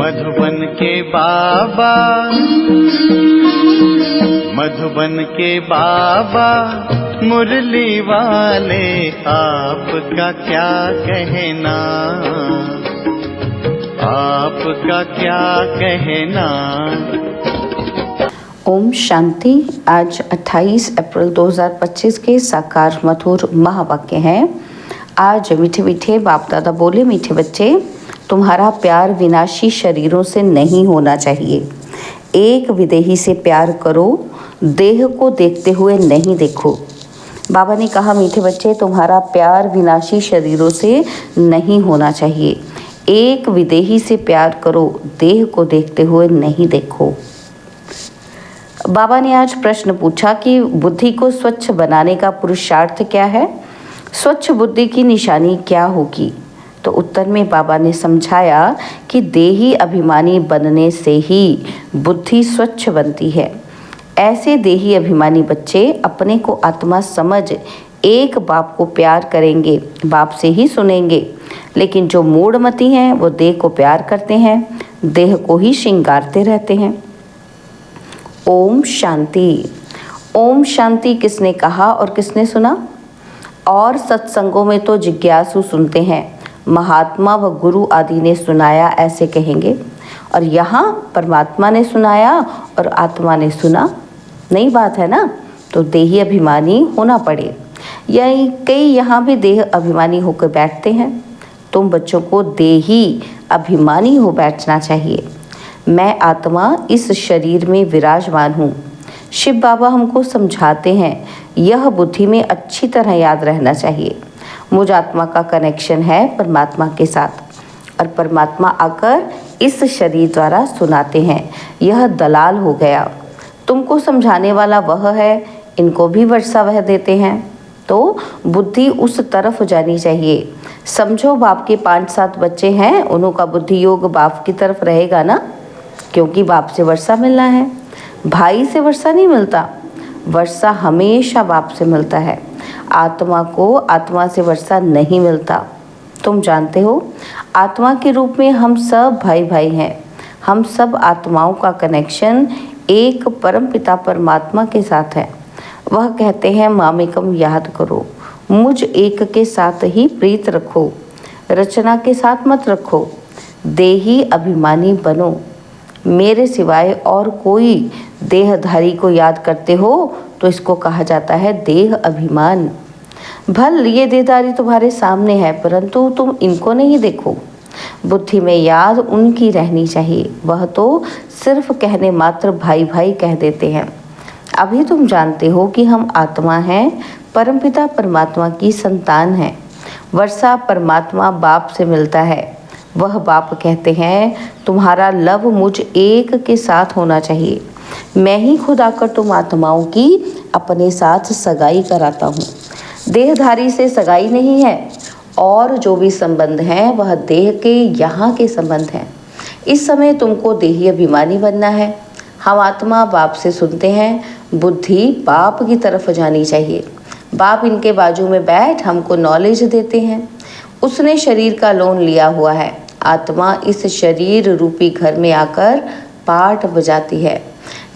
मधुबन के बाबा, मधुबन के बाबा मुरली वाले, आपका क्या कहना, आपका क्या कहना। ओम शांति। आज 28 अप्रैल 2025 के साकार मधुर महावाक्य हैं। आज मीठे मीठे बाप दादा बोले, मीठे बच्चे, तुम्हारा प्यार विनाशी शरीरों से नहीं होना चाहिए। एक विदेही से प्यार करो, देह को देखते हुए नहीं देखो। बाबा ने कहा, मीठे बच्चे, तुम्हारा प्यार विनाशी शरीरों से नहीं होना चाहिए। एक विदेही से प्यार करो, देह को देखते हुए नहीं देखो। बाबा ने आज प्रश्न पूछा कि बुद्धि को स्वच्छ बनाने का पुरुषार्थ क्या है, स्वच्छ बुद्धि की निशानी क्या होगी। तो उत्तर में बाबा ने समझाया कि देही अभिमानी बनने से ही बुद्धि स्वच्छ बनती है। ऐसे देही अभिमानी बच्चे अपने को आत्मा समझ एक बाप को प्यार करेंगे, बाप से ही सुनेंगे। लेकिन जो मूढ़मती हैं वो देह को प्यार करते हैं, देह को ही श्रृंगारते रहते हैं। ओम शांति। ओम शांति किसने कहा और किसने सुना? और सत्संगों में तो जिज्ञासु सुनते हैं, महात्मा व गुरु आदि ने सुनाया ऐसे कहेंगे। और यहाँ परमात्मा ने सुनाया और आत्मा ने सुना, नई बात है ना। तो देही अभिमानी होना पड़े। यही कई यहाँ भी देह अभिमानी होकर बैठते हैं। तुम बच्चों को देही अभिमानी हो बैठना चाहिए। मैं आत्मा इस शरीर में विराजमान हूँ। शिव बाबा हमको समझाते हैं, यह बुद्धि में अच्छी तरह याद रहना चाहिए। मुझ आत्मा का कनेक्शन है परमात्मा के साथ और परमात्मा आकर इस शरीर द्वारा सुनाते हैं। यह दलाल हो गया, तुमको समझाने वाला वह है, इनको भी वर्षा वह देते हैं। तो बुद्धि उस तरफ जानी चाहिए। समझो बाप के 5-7 बच्चे हैं, उन्हों का बुद्धि योग बाप की तरफ रहेगा ना, क्योंकि बाप से वर्षा मिलना है। भाई से वर्षा नहीं मिलता, वर्षा हमेशा बाप से मिलता है। आत्मा को आत्मा से वर्षा नहीं मिलता। तुम जानते हो, आत्मा के रूप में हम सब भाई भाई हैं। हम सब आत्माओं का कनेक्शन एक परम पिता परमात्मा के साथ है। वह कहते हैं, मामेकम याद करो, मुझ एक के साथ ही प्रीत रखो, रचना के साथ मत रखो, देही अभिमानी बनो। मेरे सिवाय और कोई देहधारी को याद करते हो तो इसको कहा जाता है देह अभिमान। भल ये देहधारी तुम्हारे सामने है, परंतु तुम इनको नहीं देखो। बुद्धि में याद उनकी रहनी चाहिए। वह तो सिर्फ कहने मात्र भाई भाई कह देते हैं। अभी तुम जानते हो कि हम आत्मा हैं, परमपिता परमात्मा की संतान हैं। वर्षा परमात्मा बाप से मिलता है। वह बाप कहते हैं, तुम्हारा लव मुझ एक के साथ होना चाहिए। मैं ही खुद आकर तुम आत्माओं की अपने साथ सगाई कराता हूँ। देहधारी से सगाई नहीं है, और जो भी संबंध हैं वह देह के यहाँ के संबंध हैं। इस समय तुमको देही अभिमानी बनना है। हम आत्मा बाप से सुनते हैं, बुद्धि बाप की तरफ जानी चाहिए। बाप इनके बाजू में बैठ हमको नॉलेज देते हैं। उसने शरीर का लोन लिया हुआ है। आत्मा इस शरीर रूपी घर में आकर पाठ बजाती है,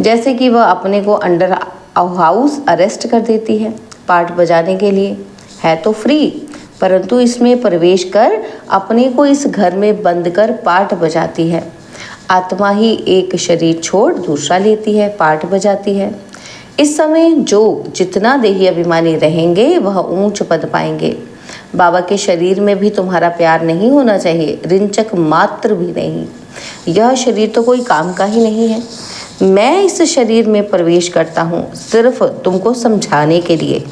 जैसे कि वह अपने को अंडर हाउस अरेस्ट कर देती है पाठ बजाने के लिए। है तो फ्री, परंतु इसमें प्रवेश कर अपने को इस घर में बंद कर पाठ बजाती है। आत्मा ही एक शरीर छोड़ दूसरा लेती है, पाठ बजाती है। इस समय जो जितना देही अभिमानी रहेंगे वह ऊंच पद पाएंगे। बाबा के शरीर में भी तुम्हारा प्यार नहीं होना चाहिए, रिंचक मात्र भी नहीं। यह शरीर तो कोई काम का ही नहीं है। मैं इस शरीर में प्रवेश करता हूँ सिर्फ तुमको समझाने के लिए।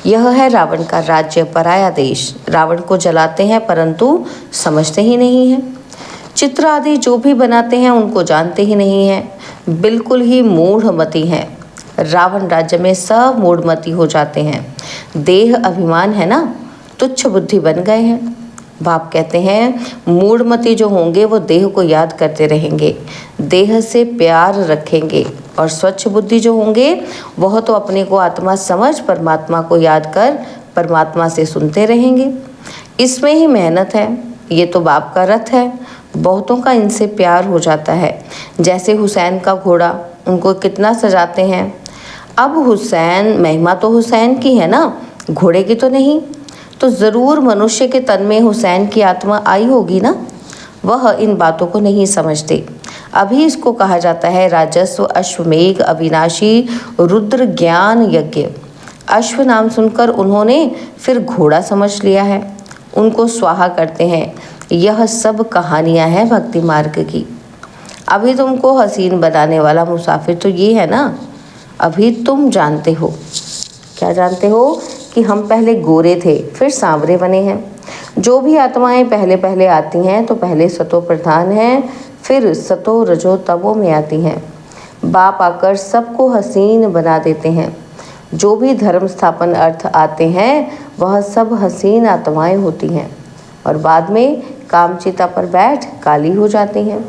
यह है रावण का राज्य, पराया देश। रावण को जलाते हैं परंतु समझते ही नहीं हैं। चित्र आदि जो भी बनाते हैं उनको जानते ही नहीं हैं, बिल्कुल ही मूढ़मती हैं। रावण राज्य में सब मूढ़मती हो जाते हैं। देह अभिमान है ना, तुच्छ बुद्धि बन गए हैं। बाप कहते हैं, मूढ़मती जो होंगे वो देह को याद करते रहेंगे, देह से प्यार रखेंगे। और स्वच्छ बुद्धि जो होंगे वह तो अपने को आत्मा समझ परमात्मा को याद कर परमात्मा से सुनते रहेंगे। इसमें ही मेहनत है। ये तो बाप का रथ है, बहुतों का इनसे प्यार हो जाता है, जैसे हुसैन का घोड़ा, उनको कितना सजाते हैं। अब हुसैन, महिमा तो हुसैन की है ना, घोड़े की तो नहीं। तो ज़रूर मनुष्य के तन में हुसैन की आत्मा आई होगी ना। वह इन बातों को नहीं समझते। अभी इसको कहा जाता है राजस्व अश्वमेघ अविनाशी रुद्र ज्ञान यज्ञ। अश्व नाम सुनकर उन्होंने फिर घोड़ा समझ लिया है, उनको स्वाहा करते हैं। यह सब कहानियां हैं भक्ति मार्ग की। अभी तुमको हसीन बनाने वाला मुसाफिर तो ये है ना। अभी तुम जानते हो, क्या जानते हो, कि हम पहले गोरे थे फिर सांवरे बने हैं। जो भी आत्माएं पहले पहले आती हैं तो पहले सतो प्रधान हैं, फिर सतो रजो तमो में आती हैं। बाप आकर सबको हसीन बना देते हैं। जो भी धर्म स्थापन अर्थ आते हैं वह सब हसीन आत्माएं होती हैं और बाद में कामचिता पर बैठ काली हो जाती हैं।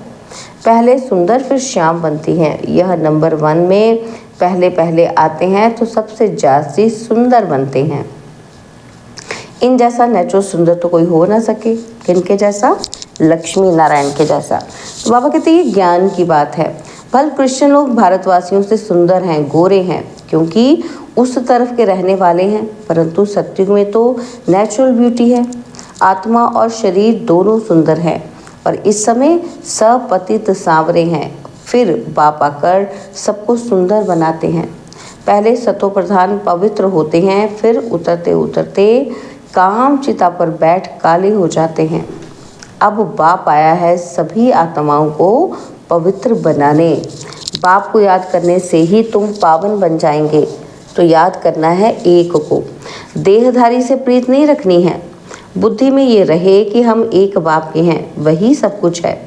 पहले सुंदर फिर श्याम बनती हैं। यह नंबर 1 में पहले पहले आते हैं तो सबसे जास्ती सुंदर बनते हैं। इन जैसा नेचुरल सुंदर तो कोई हो ना सके। किनके जैसा? लक्ष्मी नारायण के जैसा। तो बाबा कहते हैं ये ज्ञान की बात है। भले क्रिश्चियन लोग भारतवासियों से सुंदर हैं, गोरे हैं, क्योंकि उस तरफ के रहने वाले हैं, परंतु सत्युग में तो नेचुरल ब्यूटी है। आत्मा और शरीर दोनों सुंदर हैं और इस समय सपतित सांवरे हैं। फिर बाप आकर सबको सुंदर बनाते हैं। पहले सतो प्रधान पवित्र होते हैं, फिर उतरते उतरते काम चिता पर बैठ काले हो जाते हैं। अब बाप आया है सभी आत्माओं को पवित्र बनाने। बाप को याद करने से ही तुम पावन बन जाएंगे। तो याद करना है एक को, देहधारी से प्रीत नहीं रखनी है। बुद्धि में ये रहे कि हम एक बाप के हैं, वही सब कुछ है।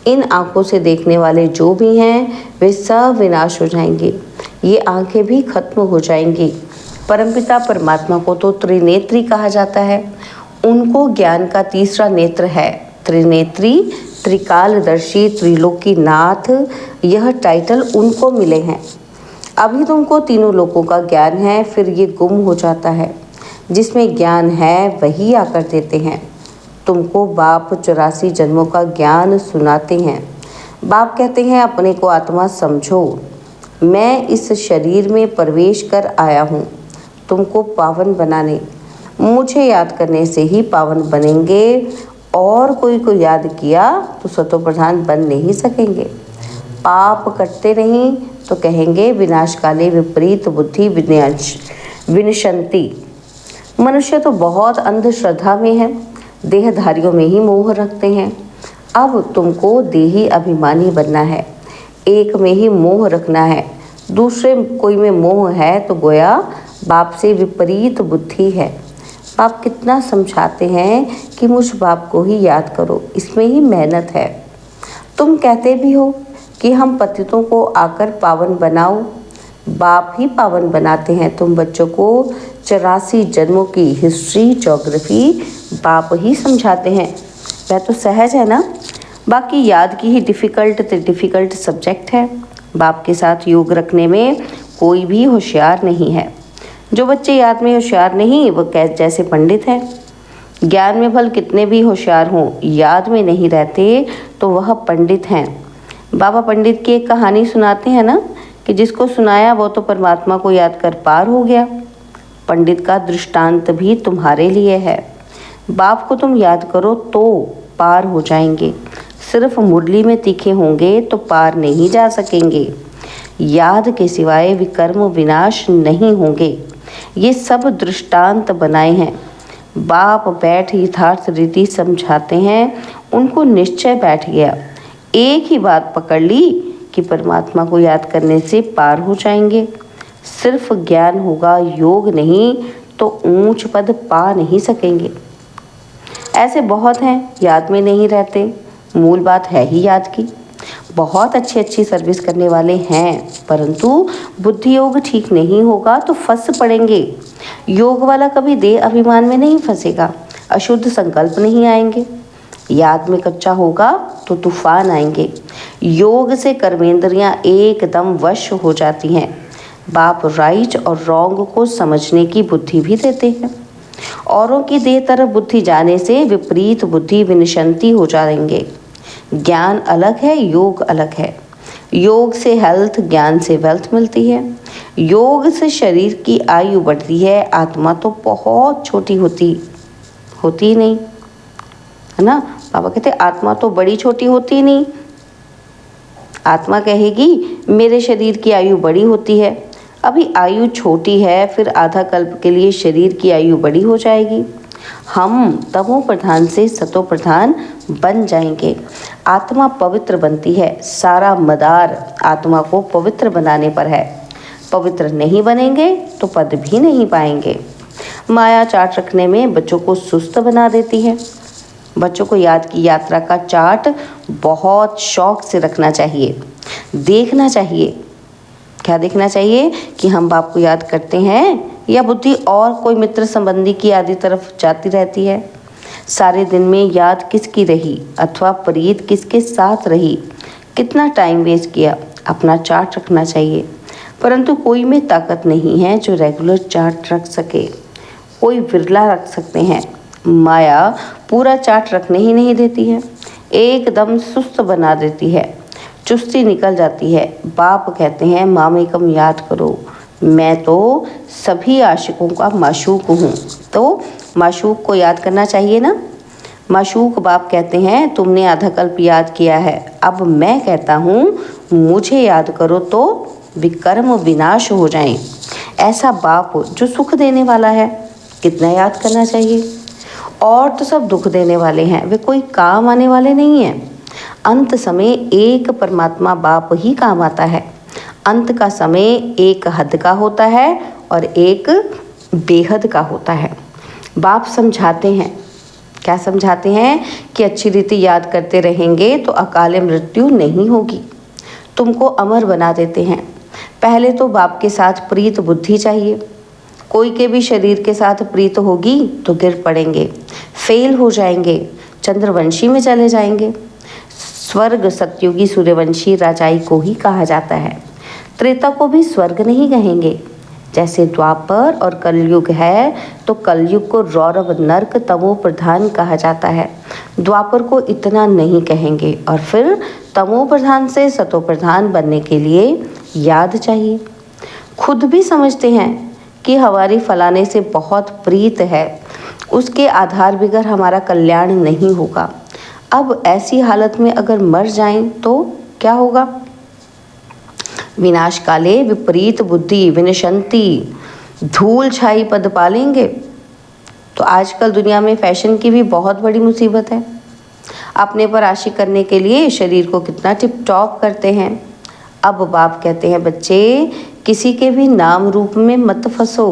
इन आंखों से देखने वाले जो भी हैं वे सब विनाश हो जाएंगे। ये आंखें भी खत्म हो जाएंगी। परमपिता परमात्मा को तो त्रिनेत्री कहा जाता है। उनको ज्ञान का तीसरा नेत्र है। त्रिनेत्री, त्रिकालदर्शी, त्रिलोकी नाथ, यह टाइटल उनको मिले हैं। अभी तुमको तीनों लोकों का ज्ञान है, फिर ये गुम हो जाता है। जिसमें ज्ञान है वही आकर देते हैं। तुमको बाप 84 जन्मों का ज्ञान सुनाते हैं। बाप कहते हैं अपने को आत्मा समझो, मैं इस शरीर में प्रवेश कर आया हूँ तुमको पावन बनाने। मुझे याद करने से ही पावन बनेंगे, और कोई को याद किया तो सतो प्रधान बन नहीं सकेंगे। पाप करते नहीं तो कहेंगे विनाशकाले विपरीत बुद्धि विनशंति। मनुष्य तो बहुत अंधश्रद्धा में है, देहधारियों में ही मोह रखते हैं। अब तुमको देही अभिमानी बनना है। एक में ही मोह रखना है, दूसरे कोई में मोह है तो गोया बाप से विपरीत बुद्धि है। बाप कितना समझाते हैं कि मुझ बाप को ही याद करो, इसमें ही मेहनत है। तुम कहते भी हो कि हम पतितों को आकर पावन बनाओ, बाप ही पावन बनाते हैं। तुम बच्चों को 84 जन्मों की हिस्ट्री ज्योग्राफी बाप ही समझाते हैं। वह तो सहज है ना। बाकी याद की ही डिफ़िकल्ट सब्जेक्ट है। बाप के साथ योग रखने में कोई भी होशियार नहीं है। जो बच्चे याद में होशियार नहीं वो जैसे पंडित हैं। ज्ञान में भल कितने भी होशियार हों, याद में नहीं रहते तो वह पंडित हैं। बाबा पंडित की एक कहानी सुनाते हैं ना कि जिसको सुनाया वो तो परमात्मा को याद कर पार हो गया। पंडित का दृष्टांत भी तुम्हारे लिए है। बाप को तुम याद करो तो पार हो जाएंगे। सिर्फ मुरली में तीखे होंगे तो पार नहीं जा सकेंगे। याद के सिवाय विकर्म विनाश नहीं होंगे। ये सब दृष्टांत बनाए हैं। बाप बैठ यथार्थ रीति समझाते हैं। उनको निश्चय बैठ गया, एक ही बात पकड़ ली कि परमात्मा को याद करने से पार हो जाएंगे। सिर्फ ज्ञान होगा, योग नहीं तो ऊंच पद पा नहीं सकेंगे। ऐसे बहुत हैं याद में नहीं रहते। मूल बात है ही याद की। बहुत अच्छी सर्विस करने वाले हैं, परंतु बुद्धि योग ठीक नहीं होगा तो फंस पड़ेंगे। योग वाला कभी देह अभिमान में नहीं फंसेगा, अशुद्ध संकल्प नहीं आएंगे। याद में कच्चा होगा तो तूफान आएंगे। योग से कर्मेंद्रियां एकदम वश हो जाती हैं। बाप राइट और रॉन्ग को समझने की बुद्धि भी देते हैं। औरों की देह तरफ बुद्धि जाने से विपरीत बुद्धि विनशंति हो जाएंगे। ज्ञान अलग है, योग अलग है। योग से हेल्थ, ज्ञान से वेल्थ मिलती है। योग से शरीर की आयु बढ़ती है, आत्मा तो बहुत छोटी होती ही नहीं, है ना। बाबा कहते आत्मा तो बड़ी छोटी होती ही नहीं। आत्मा कहेगी मेरे शरीर की आयु बड़ी होती है। अभी आयु छोटी है, फिर आधा कल्प के लिए शरीर की आयु बड़ी हो जाएगी। हम तमो प्रधान से सतो प्रधान बन जाएंगे। आत्मा पवित्र बनती है। सारा मदार आत्मा को पवित्र बनाने पर है। पवित्र नहीं बनेंगे तो पद भी नहीं पाएंगे। माया चार्ट रखने में बच्चों को सुस्त बना देती है। बच्चों को याद की यात्रा का चार्ट बहुत शौक से रखना चाहिए, देखना चाहिए। क्या देखना चाहिए कि हम बाप को याद करते हैं या बुद्धि और कोई मित्र संबंधी की आदि तरफ जाती रहती है। सारे दिन में याद किसकी रही अथवा प्रीत किसके साथ रही, कितना टाइम वेस्ट किया, अपना चार्ट रखना चाहिए। परंतु कोई में ताकत नहीं है जो रेगुलर चार्ट रख सके। कोई विरला रख सकते हैं। माया पूरा चार्ट रखने ही नहीं देती है, एकदम सुस्त बना देती है, चुस्ती निकल जाती है। बाप कहते हैं मामेकम याद करो, मैं तो सभी आशिकों का माशूक हूँ। तो माशूक को याद करना चाहिए ना। माशूक बाप कहते हैं तुमने आधा कल्प याद किया है, अब मैं कहता हूँ मुझे याद करो तो विकर्म विनाश हो जाएं। ऐसा बाप जो सुख देने वाला है, कितना याद करना चाहिए। और तो सब दुख देने वाले हैं, वे कोई काम आने वाले नहीं हैं। अंत समय एक परमात्मा बाप ही काम आता है। अंत का समय एक हद का होता है और एक बेहद का होता है। बाप समझाते हैं, क्या समझाते हैं कि अच्छी रीति याद करते रहेंगे तो अकाल मृत्यु नहीं होगी। तुमको अमर बना देते हैं। पहले तो बाप के साथ प्रीत बुद्धि चाहिए। कोई के भी शरीर के साथ प्रीत होगी तो गिर पड़ेंगे, फेल हो जाएंगे, चंद्रवंशी में चले जाएंगे। स्वर्ग सतयुगी सूर्यवंशी राजाई को ही कहा जाता है। त्रेता को भी स्वर्ग नहीं कहेंगे। जैसे द्वापर और कलयुग है तो कलयुग को रौरव नर्क तमो प्रधान कहा जाता है। द्वापर को इतना नहीं कहेंगे। और फिर तमो प्रधान से सतो प्रधान बनने के लिए याद चाहिए। खुद भी समझते हैं कि हमारी फलाने से बहुत प्रीत है, उसके आधार बगैर हमारा कल्याण नहीं होगा। अब ऐसी हालत में अगर मर जाएं तो क्या होगा। विनाश काले विपरीत बुद्धि विनशंति, धूल छाई पद पालेंगे। तो आजकल दुनिया में फैशन की भी बहुत बड़ी मुसीबत है। अपने पर आशिक करने के लिए शरीर को कितना टिप टॉप करते हैं। अब बाप कहते हैं बच्चे किसी के भी नाम रूप में मत फंसो।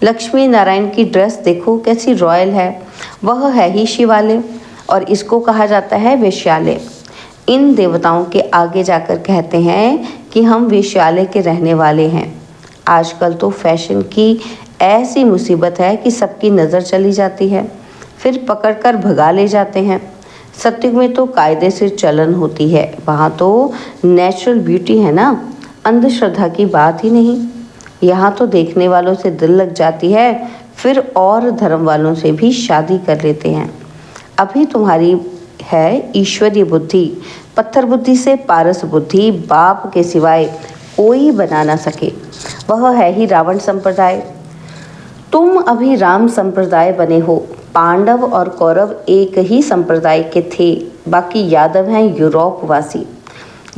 लक्ष्मी नारायण की ड्रेस देखो कैसी रॉयल है, वह है ही शिवालय और इसको कहा जाता है वेश्यालय। इन देवताओं के आगे जाकर कहते हैं कि हम वेश्यालय के रहने वाले हैं। आजकल तो फैशन की ऐसी मुसीबत है कि सबकी नज़र चली जाती है, फिर पकड़कर भगा ले जाते हैं। सत्युग में तो कायदे से चलन होती है, वहाँ तो नेचुरल ब्यूटी है ना, अंधश्रद्धा की बात ही नहीं। यहाँ तो देखने वालों से दिल लग जाती है, फिर और धर्म वालों से भी शादी कर लेते हैं। अभी तुम्हारी है ईश्वरीय बुद्धि, पत्थर बुद्धि से पारस बुद्धि बाप के सिवाय कोई बना ना सके। वह है ही रावण संप्रदाय। तुम अभी राम संप्रदाय बने हो। पांडव और कौरव एक ही संप्रदाय के थे, बाकी यादव हैं यूरोप वासी।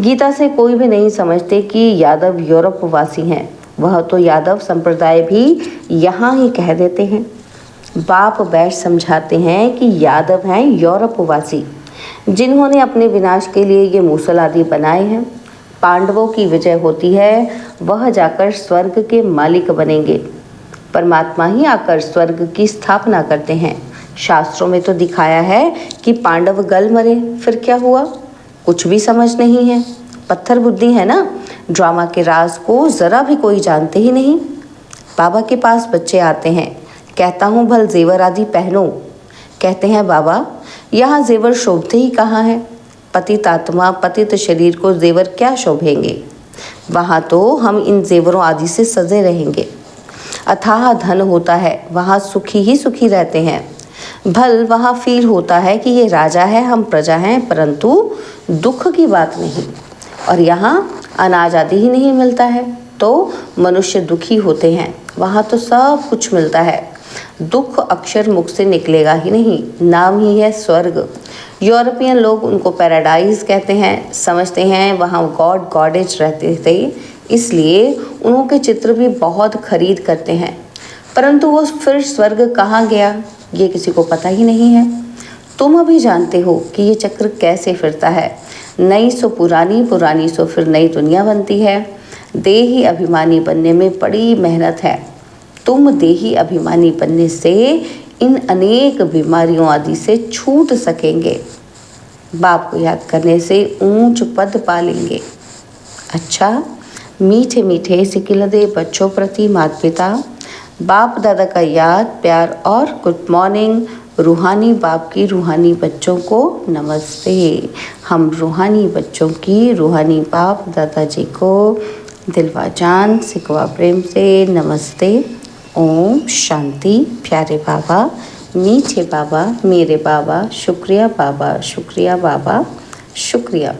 गीता से कोई भी नहीं समझते कि यादव यूरोप वासी हैं, वह तो यादव संप्रदाय भी यहाँ ही कह देते हैं। बाप बैठ समझाते हैं कि यादव हैं यूरोप वासी, जिन्होंने अपने विनाश के लिए ये मूसल आदि बनाए हैं। पांडवों की विजय होती है, वह जाकर स्वर्ग के मालिक बनेंगे। परमात्मा ही आकर स्वर्ग की स्थापना करते हैं। शास्त्रों में तो दिखाया है कि पांडव गल मरे, फिर क्या हुआ, कुछ भी समझ नहीं है। पत्थर बुद्धि है ना, ड्रामा के राज को ज़रा भी कोई जानते ही नहीं। बाबा के पास बच्चे आते हैं, कहता हूँ भल जेवर आदि पहनो। कहते हैं बाबा यहाँ जेवर शोभते ही कहाँ हैं, पतित आत्मा पतित शरीर को जेवर क्या शोभेंगे। वहाँ तो हम इन जेवरों आदि से सजे रहेंगे। अथाह धन होता है, वहाँ सुखी ही सुखी रहते हैं। भल वहाँ फील होता है कि ये राजा है, हम प्रजा हैं, परंतु दुख की बात नहीं। और यहाँ अनाज आदि ही नहीं मिलता है तो मनुष्य दुखी होते हैं। वहाँ तो सब कुछ मिलता है। दुख अक्षर मुख से निकलेगा ही नहीं, नाम ही है स्वर्ग। यूरोपियन लोग उनको पैराडाइज कहते हैं, समझते हैं वहाँ गॉड गॉडेज रहते थे, इसलिए उनके चित्र भी बहुत खरीद करते हैं। परंतु वो फिर स्वर्ग कहाँ गया ये किसी को पता ही नहीं है। तुम अभी जानते हो कि ये चक्र कैसे फिरता है। नई सो पुरानी, पुरानी सो फिर नई दुनिया बनती है। देही अभिमानी बनने में बड़ी मेहनत है। तुम देही अभिमानी बनने से इन अनेक बीमारियों आदि से छूट सकेंगे। बाप को याद करने से ऊंच पद पा लेंगे। अच्छा, मीठे मीठे सिकिलदे बच्चों प्रति माता पिता, बाप दादा का याद, प्यार और गुड मॉर्निंग। रूहानी बाप की रूहानी बच्चों को नमस्ते। हम रूहानी बच्चों की रूहानी बाप दादाजी को दिलवा जान सिकवा प्रेम से नमस्ते। ओम शांति। प्यारे बाबा, मीठे बाबा, मेरे बाबा, शुक्रिया बाबा, शुक्रिया बाबा, शुक्रिया।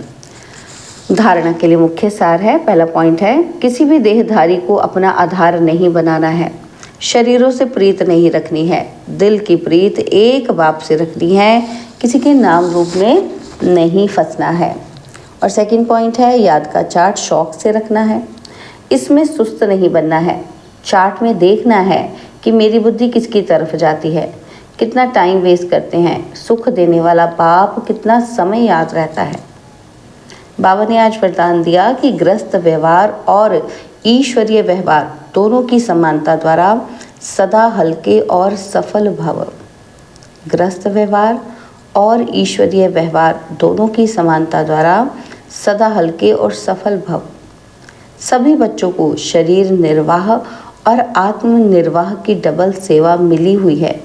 धारणा के लिए मुख्य सार है। पहला पॉइंट है, किसी भी देहधारी को अपना आधार नहीं बनाना है। शरीरों से प्रीत नहीं रखनी है। दिल की प्रीत एक बाप से रखनी है, किसी के नाम रूप में नहीं फंसना है। और सेकंड पॉइंट है, याद का चार्ट शौक से रखना है। इसमें सुस्त नहीं बनना है। चार्ट में देखना है कि मेरी बुद्धि किसकी तरफ जाती है, कितना टाइम वेस्ट करते हैं। सुख देने वाला बाप कितना समय याद रहता है। बाबा ने आज वरदान दिया कि गृहस्थ व्यवहार और ईश्वरीय व्यवहार दोनों की समानता द्वारा सदा हल्के और सफल भव। गृहस्थ व्यवहार और ईश्वरीय व्यवहार दोनों की समानता द्वारा सदा हल्के और सफल भव। सभी बच्चों को शरीर निर्वाह और आत्मनिर्वाह की डबल सेवा मिली हुई है,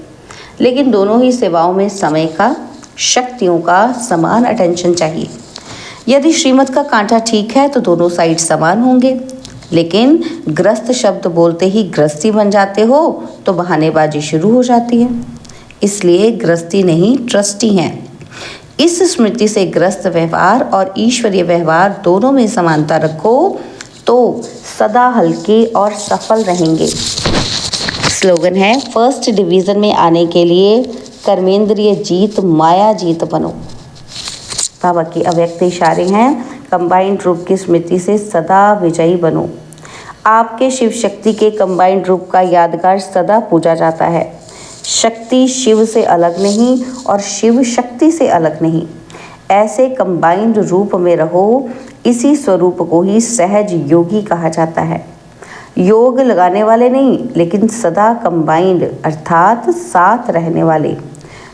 लेकिन दोनों ही सेवाओं में समय का, शक्तियों का समान अटेंशन चाहिए। यदि श्रीमत का कांटा ठीक है तो दोनों साइड समान होंगे, लेकिन ग्रस्त शब्द बोलते ही ग्रस्ती बन जाते हो तो बहानेबाजी शुरू हो जाती है। इसलिए ग्रस्ती नहीं, ट्रस्टी हैं। इस स्मृति से ग्रस्त व्यवहार और ईश्वरीय व्यवहार दोनों में समानता रखो तो सदा हल्के और सफल रहेंगे। स्लोगन है, फर्स्ट डिवीज़न में आने के लिए कर्मेंद्रिय जीत, माया जीत बनो। बाबा की अव्यक्त इशारे हैं, कंबाइंड रूप की स्मृति से सदा विजयी बनो। आपके शिव शक्ति के कंबाइंड रूप का यादगार सदा पूजा जाता है। शक्ति शिव से अलग नहीं और शिव शक्ति से अलग नहीं। ऐसे कंबाइंड रूप में रहो। इसी स्वरूप को ही सहज योगी कहा जाता है। योग लगाने वाले नहीं, लेकिन सदा कंबाइंड अर्थात साथ रहने वाले।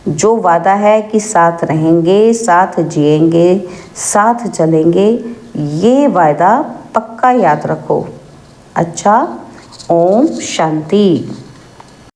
जो वादा है कि साथ रहेंगे, साथ जिएंगे, साथ चलेंगे, ये वादा पक्का याद रखो। अच्छा, ओम शांति।